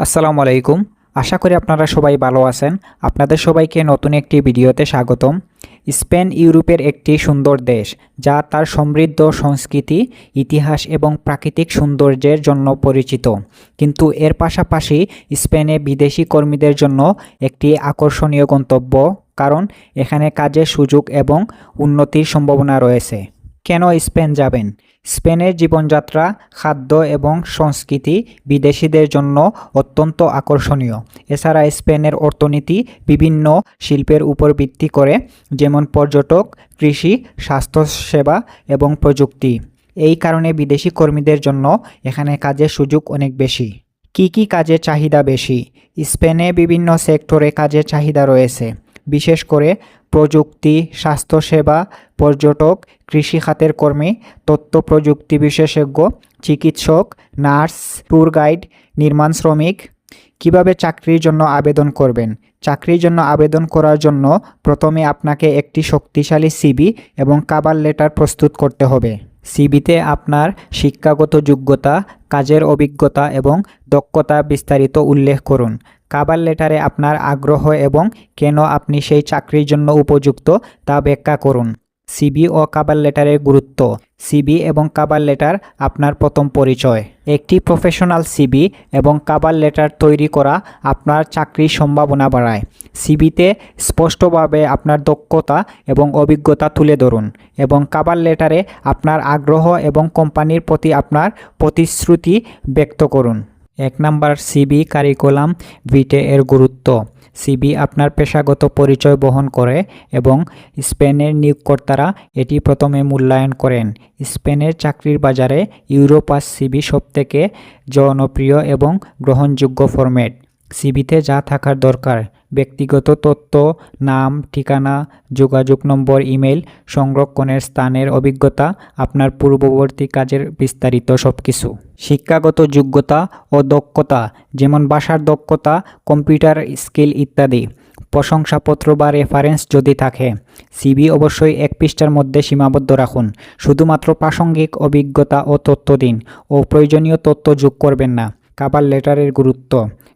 আসসালামু আলাইকুম। আশা করি আপনারা সবাই ভালো আছেন। আপনাদের সবাইকে নতুন একটি ভিডিওতে স্বাগতম। স্পেন ইউরোপের একটি সুন্দর দেশ, যা তার সমৃদ্ধ সংস্কৃতি, ইতিহাস এবং প্রাকৃতিক সৌন্দর্যের জন্য পরিচিত। কিন্তু এর পাশাপাশি স্পেনে বিদেশি কর্মীদের জন্য একটি আকর্ষণীয় গন্তব্য, কারণ এখানে কাজের সুযোগ এবং উন্নতির সম্ভাবনা রয়েছে। কেন স্পেন যাবেন? স্পেনের জীবনযাত্রা, খাদ্য এবং সংস্কৃতি বিদেশিদের জন্য অত্যন্ত আকর্ষণীয়। এছাড়া স্পেনের অর্থনীতি বিভিন্ন শিল্পের উপর ভিত্তি করে, যেমন পর্যটক, কৃষি, স্বাস্থ্যসেবা এবং প্রযুক্তি। এই কারণে বিদেশি কর্মীদের জন্য এখানে কাজের সুযোগ অনেক বেশি। কি কাজের চাহিদা বেশি? স্পেনে বিভিন্ন সেক্টরে কাজের চাহিদা রয়েছে, বিশেষ করে প্রযুক্তি, স্বাস্থ্যসেবা, পর্যটক, কৃষি খাতের কর্মী, তথ্য প্রযুক্তি বিশেষজ্ঞ, চিকিৎসক, নার্স, ট্যুর গাইড, নির্মাণ শ্রমিক। কিভাবে চাকরির জন্য আবেদন করবেন? চাকরির জন্য আবেদন করার জন্য প্রথমে আপনাকে একটি শক্তিশালী সিভি এবং কভার লেটার প্রস্তুত করতে হবে। সিভিতে আপনার শিক্ষাগত যোগ্যতা, কাজের অভিজ্ঞতা এবং দক্ষতা বিস্তারিত উল্লেখ করুন। কভার লেটারে আপনার আগ্রহ এবং কেন আপনি সেই চাকরির জন্য উপযুক্ত তা ব্যাখ্যা করুন। সিভি ও কভার লেটারের গুরুত্ব। সিভি এবং কভার লেটার আপনার প্রথম পরিচয়। একটি প্রফেশনাল সিভি এবং কভার লেটার তৈরি করা আপনার চাকরির সম্ভাবনা বাড়ায়। সিভিতে স্পষ্টভাবে আপনার দক্ষতা এবং অভিজ্ঞতা তুলে ধরুন, এবং কভার লেটারে আপনার আগ্রহ এবং কোম্পানির প্রতি আপনার প্রতিশ্রুতি ব্যক্ত করুন। 1 নাম্বার, সিভি কারিকুলাম ভিটে এর গুরুত্ব। সিভি আপনার পেশাগত পরিচয় বহন করে এবং স্পেনের নিয়োগকর্তারা এটি প্রথমে মূল্যায়ন করেন। স্পেনের চাকরির বাজারে ইউরোপাস সিভি সবথেকে জনপ্রিয় এবং গ্রহণযোগ্য ফরম্যাট। সিভিতে যা থাকার দরকার: ব্যক্তিগত তথ্য, নাম, ঠিকানা, যোগাযোগ নম্বর, ইমেল, সংরক্ষণের স্থানের অভিজ্ঞতা, আপনার পূর্ববর্তী কাজের বিস্তারিত সবকিছু। শিক্ষাগত যোগ্যতা ও দক্ষতা, যেমন ভাষার দক্ষতা, কম্পিউটার স্কিল ইত্যাদি। প্রশংসাপত্র বা রেফারেন্স যদি থাকে। সিভি অবশ্যই 1 পৃষ্ঠার মধ্যে সীমাবদ্ধ রাখুন। শুধুমাত্র প্রাসঙ্গিক অভিজ্ঞতা ও তথ্য দিন, ও প্রয়োজনীয় তথ্য যোগ করবেন না। কভার লেটারের গুরুত্ব।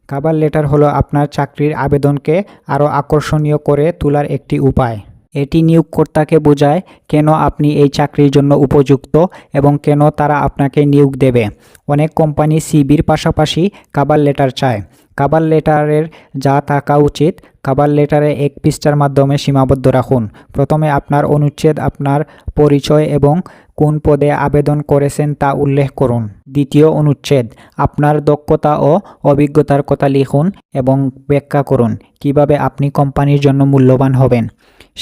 কভার লেটার হলো আপনার চাকরির আবেদনকে আরও আকর্ষণীয় করে তোলার একটি উপায়। এটি নিয়োগকর্তাকে বোঝায় কেন আপনি এই চাকরির জন্য উপযুক্ত এবং কেন তারা আপনাকে নিয়োগ দেবে। অনেক কোম্পানি সিভির পাশাপাশি কভার লেটার চায়। কভার লেটারের যা থাকা উচিত: কভার লেটারে 1 পৃষ্ঠার মাধ্যমে সীমাবদ্ধ রাখুন। প্রথমে আপনার অনুচ্ছেদ, আপনার পরিচয় এবং কোন পদে আবেদন করেছেন তা উল্লেখ করুন। দ্বিতীয় অনুচ্ছেদ, আপনার দক্ষতা ও অভিজ্ঞতার কথা লিখুন এবং ব্যাখ্যা করুন কিভাবে আপনি কোম্পানির জন্য মূল্যবান হবেন।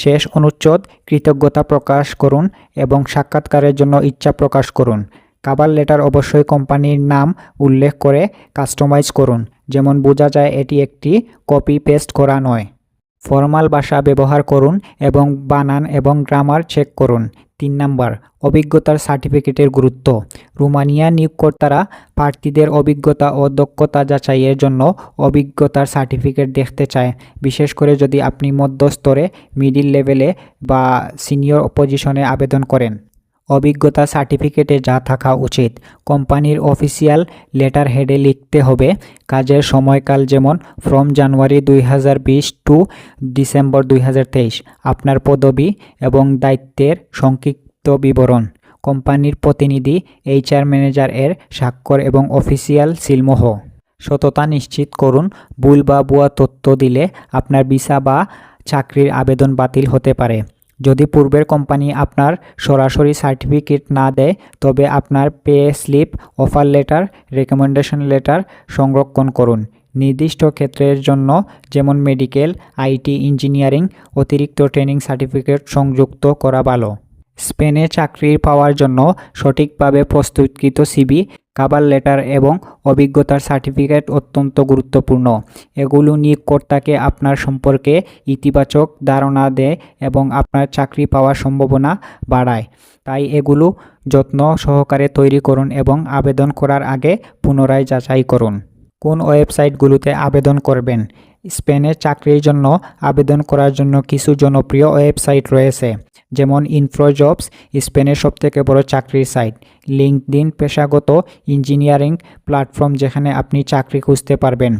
শেষ অনুচ্ছেদ, কৃতজ্ঞতা প্রকাশ করুন এবং সাক্ষাৎকারের জন্য ইচ্ছা প্রকাশ করুন। কভার লেটার অবশ্যই কোম্পানির নাম উল্লেখ করে কাস্টমাইজ করুন, যেমন বোঝা যায় এটি একটি কপি পেস্ট করা নয়। ফর্মাল ভাষা ব্যবহার করুন এবং বানান এবং গ্রামার চেক করুন। 3 নাম্বার, অভিজ্ঞতার সার্টিফিকেটের গুরুত্ব। রোমানিয়া নিয়োগকর্তারা প্রার্থীদের অভিজ্ঞতা ও দক্ষতা যাচাইয়ের জন্য অভিজ্ঞতার সার্টিফিকেট দেখতে চায়, বিশেষ করে যদি আপনি মধ্যস্তরে, মিডিল লেভেলে বা সিনিয়র পজিশনে আবেদন করেন। অভিজ্ঞতা সার্টিফিকেটে যা থাকা উচিত: কোম্পানির অফিসিয়াল লেটার হেডে লিখতে হবে কাজের সময়কাল, যেমন ফ্রম জানুয়ারি 2020 টু ডিসেম্বর 2023, আপনার পদবি এবং দায়িত্বের সংক্ষিপ্ত বিবরণ, কোম্পানির প্রতিনিধি, HR ম্যানেজার এর স্বাক্ষর এবং অফিসিয়াল সিলমোহ। সততা নিশ্চিত করুন। ভুল বা ভুয়া তথ্য দিলে আপনার ভিসা বা চাকরির আবেদন বাতিল হতে পারে। যদি পূর্বের কোম্পানি আপনার সরাসরি সার্টিফিকেট না দেয়, তবে আপনার pay slip, offer letter, recommendation letter সংরক্ষণ করুন। নির্দিষ্ট ক্ষেত্রের জন্য, যেমন মেডিকেল, IT, ইঞ্জিনিয়ারিং, অতিরিক্ত ট্রেনিং সার্টিফিকেট সংযুক্ত করা ভালো। স্পেনে চাকরি পাওয়ার জন্য সঠিকভাবে প্রস্তুতকৃত সিভি, কভার লেটার এবং অভিজ্ঞতার সার্টিফিকেট অত্যন্ত গুরুত্বপূর্ণ। এগুলো নিয়োগকর্তাকে আপনার সম্পর্কে ইতিবাচক ধারণা দেয় এবং আপনার চাকরি পাওয়ার সম্ভাবনা বাড়ায়। তাই এগুলো যত্ন সহকারে তৈরি করুন এবং আবেদন করার আগে পুনরায় যাচাই করুন। কোন ওয়েবসাইটগুলোতে আবেদন করবেন? স্পেনের চাকরির জন্য আবেদন করার জন্য কিছু জনপ্রিয় ওয়েবসাইট রয়েছে, যেমন ইনফোজবস, স্পেনের সবথেকে বড় চাকরির সাইট। লিঙ্কডইন পেশাগত ইঞ্জিনিয়ারিং প্ল্যাটফর্ম যেখানে আপনি চাকরি খুঁজতে পারবেন।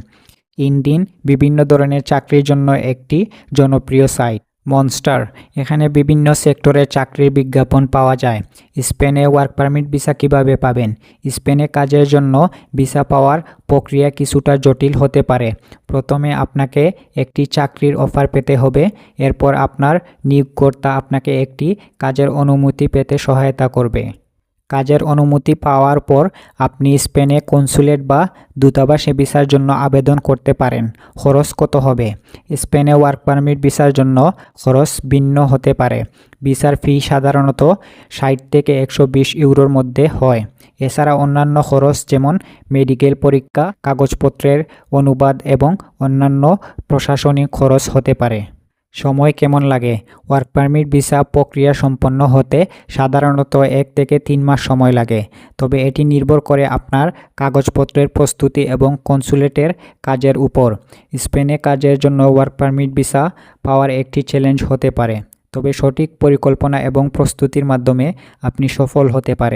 ইনডিন বিভিন্ন ধরনের চাকরির জন্য একটি জনপ্রিয় সাইট। মনস্টার, এখানে বিভিন্ন সেক্টরে চাকরির বিজ্ঞাপন পাওয়া যায়। স্পেনে ওয়ার্ক পারমিট ভিসা কিভাবে পাবেন? স্পেনে কাজের জন্য ভিসা পাওয়ার প্রক্রিয়া কিছুটা জটিল হতে পারে। প্রথমে আপনাকে একটি চাকরির অফার পেতে হবে, এরপর আপনার নিয়োগকর্তা আপনাকে একটি কাজের অনুমতি পেতে সহায়তা করবে। কাজের অনুমতি পাওয়ার পর আপনি স্পেনে কনস্যুলেট বা দূতাবাসে ভিসার জন্য আবেদন করতে পারেন। খরচ কত হবে? স্পেনে ওয়ার্ক পারমিট ভিসার জন্য খরচ ভিন্ন হতে পারে। ভিসার ফি সাধারণত 60 থেকে 120 ইউরোর মধ্যে হয়। এছাড়া অন্যান্য খরচ যেমন মেডিকেল পরীক্ষা, কাগজপত্রের অনুবাদ এবং অন্যান্য প্রশাসনিক খরচ হতে পারে। সময় কেমন লাগে? ওয়ার্ক পারমিট ভিসা প্রক্রিয়া সম্পন্ন হতে সাধারণত 1 থেকে 3 মাস সময় লাগে, তবে এটি নির্ভর করে আপনার কাগজপত্রের প্রস্তুতি এবং কনস্যুলেটের কাজের উপর। স্পেনে কাজের জন্য ওয়ার্ক পারমিট ভিসা পাওয়ার একটি চ্যালেঞ্জ হতে পারে, তবে সঠিক পরিকল্পনা এবং প্রস্তুতির মাধ্যমে আপনি সফল হতে পারেন।